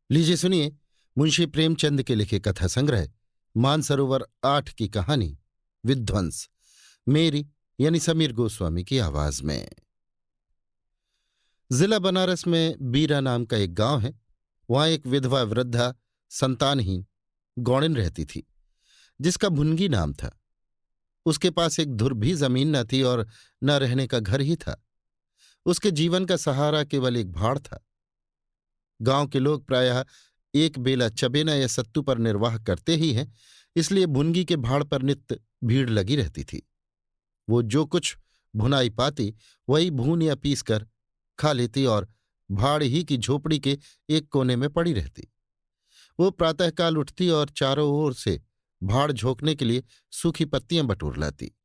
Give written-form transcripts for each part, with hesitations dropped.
लीजिए सुनिए मुंशी प्रेमचंद के लिखे कथा संग्रह मानसरोवर 8 की कहानी विध्वंस, मेरी यानी समीर गोस्वामी की आवाज में। जिला बनारस में बीरा नाम का एक गांव है। वहां एक विधवा वृद्धा संतानहीन गौड़िन रहती थी, जिसका भुनगी नाम था। उसके पास एक धुर भी जमीन न थी और न रहने का घर ही था। उसके जीवन का सहारा केवल एक भाड़ था। गांव के लोग प्रायः एक बेला चबेना या सत्तू पर निर्वाह करते ही हैं, इसलिए भुनगी के भाड़ पर नित्य भीड़ लगी रहती थी। वो जो कुछ भुनाई पाती वही भून या पीस कर खा लेती और भाड़ ही की झोपड़ी के एक कोने में पड़ी रहती। वो प्रातःकाल उठती और चारों ओर से भाड़ झोंकने के लिए सूखी पत्तियां बटोर लाती।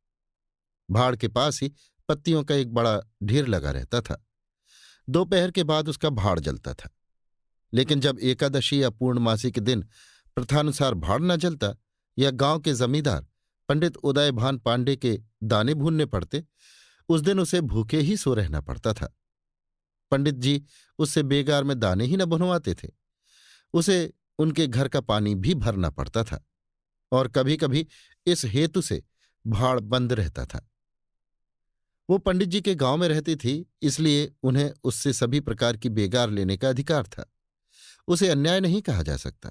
भाड़ के पास ही पत्तियों का एक बड़ा ढेर लगा रहता था। दोपहर के बाद उसका भाड़ जलता था। लेकिन जब एकादशी या पूर्णमासी के दिन प्रथानुसार भाड़ न जलता या गांव के जमींदार पंडित उदयभान पांडे के दाने भूनने पड़ते, उस दिन उसे भूखे ही सो रहना पड़ता था। पंडित जी उससे बेगार में दाने ही न भुनवाते थे, उसे उनके घर का पानी भी भरना पड़ता था और कभी कभी इस हेतु से भाड़ बंद रहता था। वो पंडित जी के गांव में रहती थी, इसलिए उन्हें उससे सभी प्रकार की बेगार लेने का अधिकार था। उसे अन्याय नहीं कहा जा सकता।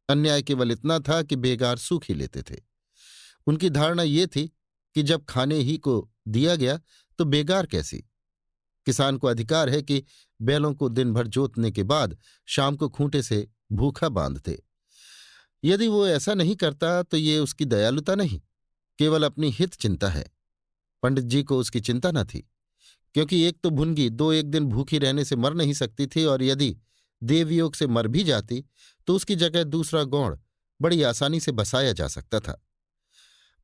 अन्याय केवल इतना था कि बेगार सूख ही लेते थे। उनकी धारणा ये थी कि जब खाने ही को दिया गया तो बेगार कैसी। किसान को अधिकार है कि बैलों को दिन भर जोतने के बाद शाम को खूंटे से भूखा बांध दे। यदि वो ऐसा नहीं करता तो ये उसकी दयालुता नहीं, केवल अपनी हित चिंता है। पंडित जी को उसकी चिंता न थी, क्योंकि एक तो भुनगी 2-1 दिन भूखी रहने से मर नहीं सकती थी और यदि देवयोग से मर भी जाती तो उसकी जगह दूसरा गौड़ बड़ी आसानी से बसाया जा सकता था।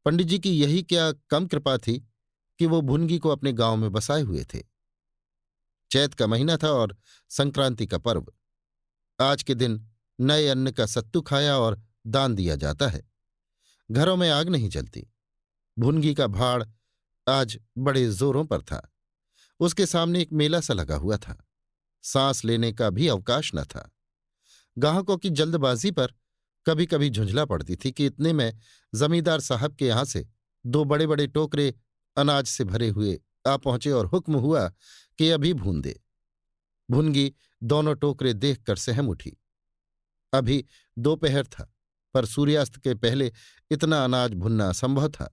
पंडित जी की यही क्या कम कृपा थी कि वो भुनगी को अपने गांव में बसाए हुए थे। चैत का महीना था और संक्रांति का पर्व। आज के दिन नए अन्न का सत्तू खाया और दान दिया जाता है। घरों में आग नहीं जलती। भुनगी का भाड़ आज बड़े जोरों पर था। उसके सामने एक मेला सा लगा हुआ था। सांस लेने का भी अवकाश न था। ग्राहकों की जल्दबाजी पर कभी कभी झुंझला पड़ती थी कि इतने में जमींदार साहब के यहां से 2 बड़े बड़े टोकरे अनाज से भरे हुए आ पहुंचे और हुक्म हुआ कि अभी भून दे। भुनगी दोनों टोकरे देखकर सहम उठी। अभी दोपहर था, पर सूर्यास्त के पहले इतना अनाज भुनना असंभव था।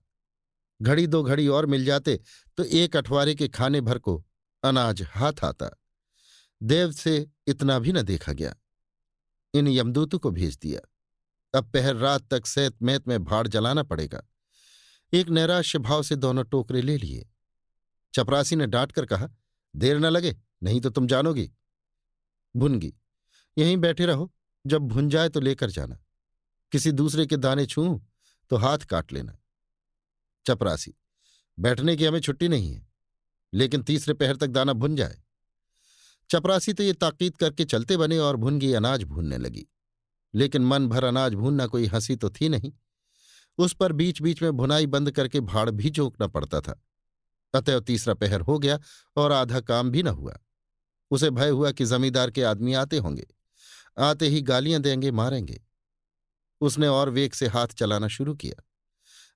घड़ी 2 घड़ी और मिल जाते तो एक अठवारे के खाने भर को अनाज हाथ आता। देव से इतना भी न देखा गया। इन यमदूतों को भेज दिया। अब पहर रात तक सैत मैत में भाड़ जलाना पड़ेगा। एक नैराश्य भाव से दोनों टोकरे ले लिए। चपरासी ने डांट कर कहा, देर न लगे, नहीं तो तुम जानोगी। भुनगी, यहीं बैठे रहो, जब भुन जाए तो लेकर जाना। किसी दूसरे के दाने छूऊं तो हाथ काट लेना। चपरासी, बैठने की हमें छुट्टी नहीं है, लेकिन तीसरे पहर तक दाना भुन जाए। चपरासी तो ये ताकीद करके चलते बने और भुनगी अनाज भूनने लगी। लेकिन मन भर अनाज भूनना कोई हंसी तो थी नहीं। उस पर बीच बीच में भुनाई बंद करके भाड़ भी झोंकना पड़ता था। अतएव तीसरा पहर हो गया और आधा काम भी न हुआ। उसे भय हुआ कि जमींदार के आदमी आते होंगे, आते ही गालियां देंगे, मारेंगे। उसने और वेग से हाथ चलाना शुरू किया।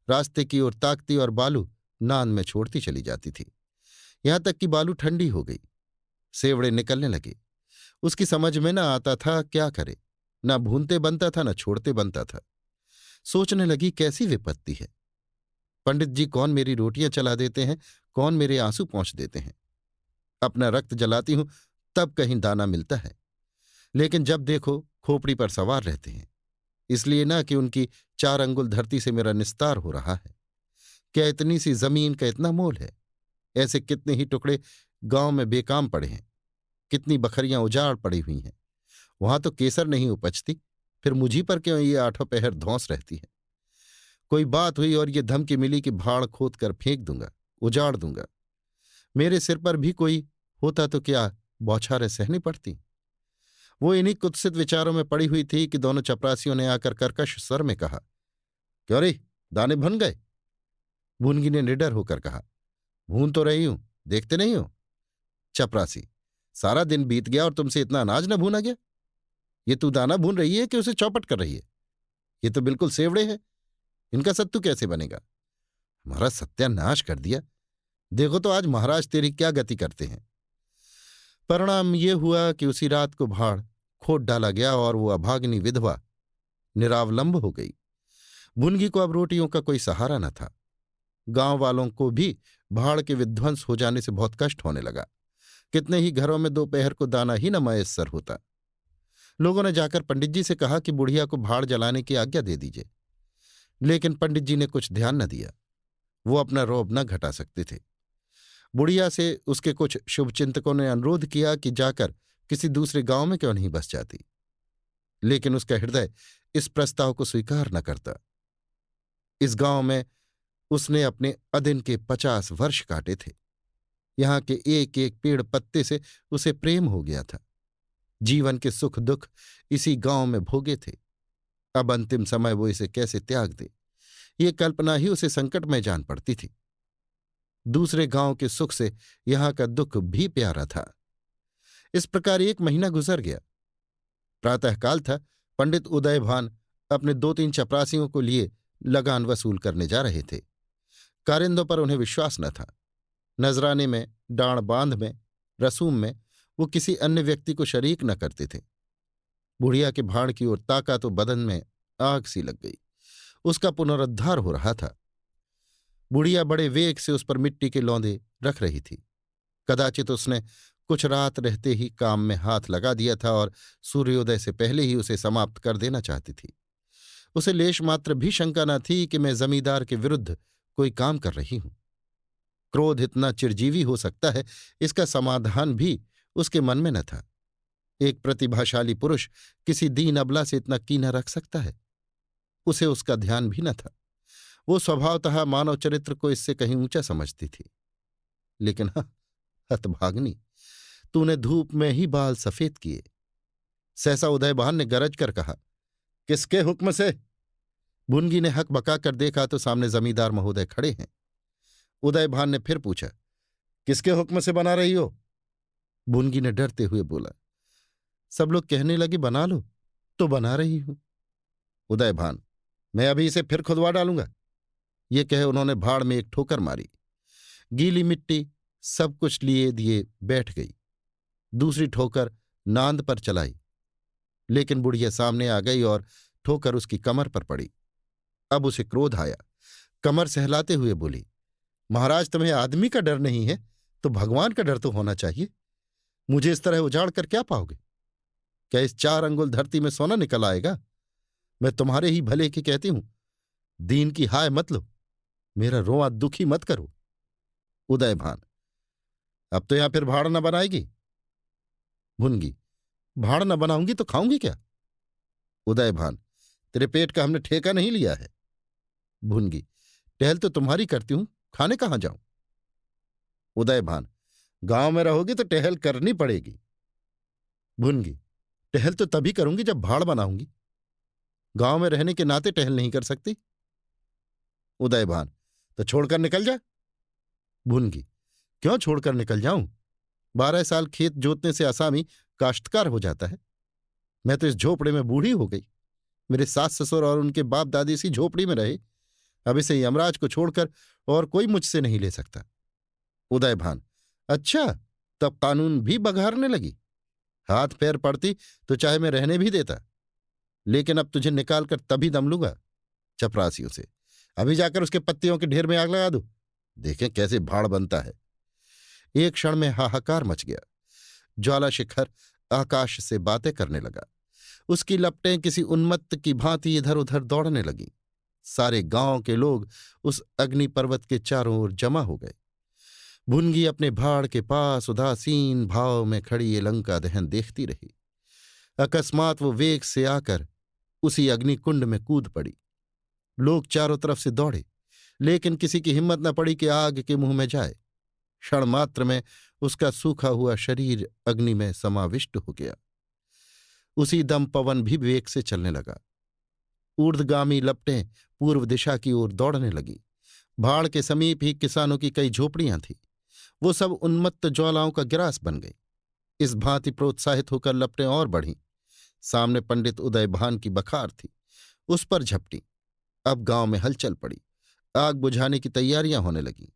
रास्ते की ओर ताकती और बालू नान में छोड़ती चली जाती थी, यहां तक कि बालू ठंडी हो गई। सेवड़े निकलने लगे। उसकी समझ में न आता था क्या करे। न भूनते बनता था, न छोड़ते बनता था। सोचने लगी, कैसी विपत्ति है। पंडित जी कौन मेरी रोटियां चला देते हैं, कौन मेरे आंसू पोंछ देते हैं। अपना रक्त जलाती हूं तब कहीं दाना मिलता है, लेकिन जब देखो खोपड़ी पर सवार रहते हैं। इसलिए ना कि उनकी 4 अंगुल धरती से मेरा निस्तार हो रहा है। क्या इतनी सी जमीन का इतना मोल है। ऐसे कितने ही टुकड़े गांव में बेकाम पड़े हैं, कितनी बखरियां उजाड़ पड़ी हुई हैं। वहां तो केसर नहीं उपजती, फिर मुझी पर क्यों ये 8 पहर धौंस रहती है। कोई बात हुई और ये धमकी मिली कि भाड़ खोद कर फेंक दूंगा, उजाड़ दूंगा। मेरे सिर पर भी कोई होता तो क्या बौछारें सहनी पड़ती। वो इन्हीं कुत्सित विचारों में पड़ी हुई थी कि दोनों चपरासियों ने आकर कर्कश स्वर में कहा, क्यों रे, दाने भुन गए? भुनगी ने निडर होकर कहा, भून तो रही हूं, देखते नहीं हो। चपरासी, सारा दिन बीत गया और तुमसे इतना अनाज न भूना गया? ये तू दाना भून रही है कि उसे चौपट कर रही है? ये तो बिल्कुल सेवड़े हैं। इनका सत्तू कैसे बनेगा? हमारा सत्यानाश कर दिया। देखो तो आज महाराज तेरी क्या गति करते हैं। परिणाम ये हुआ कि उसी रात को भाड़ खोद डाला गया और वो अभागिनी विधवा निरावलंब हो गई। भुनगी को अब रोटियों का कोई सहारा न था। गांव वालों को भी भाड़ के विध्वंस हो जाने से बहुत कष्ट होने लगा। कितने ही घरों में दोपहर को दाना ही न मयस्सर होता। लोगों ने जाकर पंडित जी से कहा कि बुढ़िया को भाड़ जलाने की आज्ञा दे दीजिए, लेकिन पंडित जी ने कुछ ध्यान न दिया। वो अपना रौब न घटा सकते थे। बुढ़िया से उसके कुछ शुभचिंतकों ने अनुरोध किया कि जाकर किसी दूसरे गांव में क्यों नहीं बस जाती, लेकिन उसका हृदय इस प्रस्ताव को स्वीकार न करता। इस गांव में उसने अपने अदिन के 50 वर्ष काटे थे। यहां के एक एक पेड़ पत्ते से उसे प्रेम हो गया था। जीवन के सुख दुख इसी गांव में भोगे थे। अब अंतिम समय वो इसे कैसे त्याग दे, ये कल्पना ही उसे संकटमय जान पड़ती थी। दूसरे गांव के सुख से यहां का दुख भी प्यारा था। इस प्रकार 1 महीना गुजर गया। प्रातःकाल था। पंडित उदयभान अपने 2-3 चपरासियों को लिए लगान वसूल करने जा रहे थे। कारिंदों पर उन्हें विश्वास न था। नजराने में, डांड बांध में, रसूम में वो किसी अन्य व्यक्ति को शरीक न करते थे। बुढ़िया के भाड़ की ओर ताका तो बदन में आग सी लग गई। उसका पुनरुद्धार हो रहा था। बुढ़िया बड़े वेग से उस पर मिट्टी के लौंदे रख रही थी। कदाचित उसने कुछ रात रहते ही काम में हाथ लगा दिया था और सूर्योदय से पहले ही उसे समाप्त कर देना चाहती थी। उसे लेश मात्र भी शंका न थी कि मैं जमींदार के विरुद्ध कोई काम कर रही हूं। क्रोध इतना चिरजीवी हो सकता है, इसका समाधान भी उसके मन में न था। एक प्रतिभाशाली पुरुष किसी दीन अबला से इतना कीना रख सकता है? उसे उसका ध्यान भी न था। वो स्वभावतः मानव चरित्र को इससे कहीं ऊंचा समझती थी। लेकिन हाँ, हतभाग्नि, तूने धूप में ही बाल सफेद किए। सहसा उदयभान ने गरज कर कहा, किसके हुक्म से? भुनगी ने हक बका कर देखा तो सामने जमींदार महोदय खड़े हैं। उदयभान ने फिर पूछा, किसके हुक्म से बना रही हो? भुनगी ने डरते हुए बोला, सब लोग कहने लगे बना लो तो बना रही हूं। उदयभान, मैं अभी इसे फिर खुदवा डालूंगा। ये कहे उन्होंने भाड़ में एक ठोकर मारी। गीली मिट्टी सब कुछ लिए दिए बैठ गई। दूसरी ठोकर नांद पर चलाई, लेकिन बुढ़िया सामने आ गई और ठोकर उसकी कमर पर पड़ी। अब उसे क्रोध आया। कमर सहलाते हुए बोली, महाराज, तुम्हें आदमी का डर नहीं है तो भगवान का डर तो होना चाहिए। मुझे इस तरह उजाड़ कर क्या पाओगे? क्या इस 4 अंगुल धरती में सोना निकल आएगा? मैं तुम्हारे ही भले की कहती हूं, दीन की हाय मत लो, मेरा रोआ दुखी मत करो। उदयभान, अब तो यहां फिर भाड़ न बनाएगी? भुनगी, भाड़ न बनाऊंगी तो खाऊंगी क्या? उदयभान, तेरे पेट का हमने ठेका नहीं लिया है। भुनगी, टहल तो तुम्हारी करती हूं, खाने कहां जाऊं? उदयभान, गांव में रहोगी तो टहल करनी पड़ेगी। भुनगी, टहल तो तभी करूंगी जब भाड़ बनाऊंगी। गांव में रहने के नाते टहल नहीं कर सकती। उदयभान, तो छोड़कर निकल जा। भुनगी, क्यों छोड़कर निकल जाऊं? 12 साल खेत जोतने से असामी काश्तकार हो जाता है। मैं तो इस झोपड़े में बूढ़ी हो गई। मेरे सास ससुर और उनके बाप दादी इसी झोपड़ी में रहे। अब इसे यमराज को छोड़कर और कोई मुझसे नहीं ले सकता। उदयभान, अच्छा, तब कानून भी बघारने लगी। हाथ पैर पड़ती तो चाहे मैं रहने भी देता, लेकिन अब तुझे निकालकर तभी दम लूंगा चपरासियों से। अभी जाकर उसके पत्तियों के ढेर में आग लगा दो, देखें कैसे भाड़ बनता है। एक क्षण में हाहाकार मच गया। ज्वाला शिखर आकाश से बातें करने लगा। उसकी लपटें किसी उन्मत्त की भांति इधर उधर दौड़ने लगीं। सारे गांव के लोग उस अग्नि पर्वत के चारों ओर जमा हो गए। भुनगी अपने भाड़ के पास उदासीन भाव में खड़ी ये लंका दहन देखती रही। अकस्मात वो वेग से आकर उसी अग्निकुंड में कूद पड़ी। लोग चारों तरफ से दौड़े, लेकिन किसी की हिम्मत न पड़ी कि आग के मुंह में जाए। क्षण मात्र में उसका सूखा हुआ शरीर अग्नि में समाविष्ट हो गया। उसी दम पवन भी वेग से चलने लगा। ऊर्ध्वगामी लपटें पूर्व दिशा की ओर दौड़ने लगी। भाड़ के समीप ही किसानों की कई झोपड़ियां थीं। वो सब उन्मत्त ज्वालाओं का ग्रास बन गई। इस भांति प्रोत्साहित होकर लपटें और बढ़ीं। सामने पंडित उदयभान की बखार थी, उस पर झपटी। अब गांव में हलचल पड़ी, आग बुझाने की तैयारियां होने लगीं।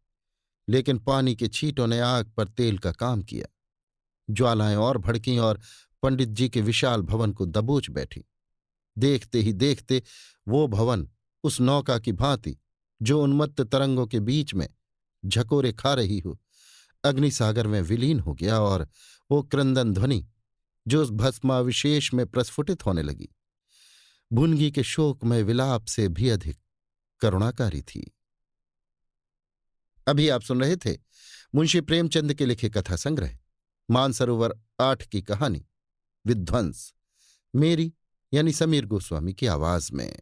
लेकिन पानी के छींटों ने आग पर तेल का काम किया। ज्वालाएं और भड़कीं और पंडित जी के विशाल भवन को दबोच बैठी। देखते ही देखते वो भवन उस नौका की भांति जो उन्मत्त तरंगों के बीच में झकोरे खा रही हो, अग्निसागर में विलीन हो गया। और वो क्रंदन ध्वनि जो उस भस्माविशेष में प्रस्फुटित होने लगी, भुनगी के शोकमय विलाप से भी अधिक करुणाकारी थी। अभी आप सुन रहे थे मुंशी प्रेमचंद के लिखे कथा संग्रह मानसरोवर 8 की कहानी विध्वंस, मेरी यानी समीर गोस्वामी की आवाज में।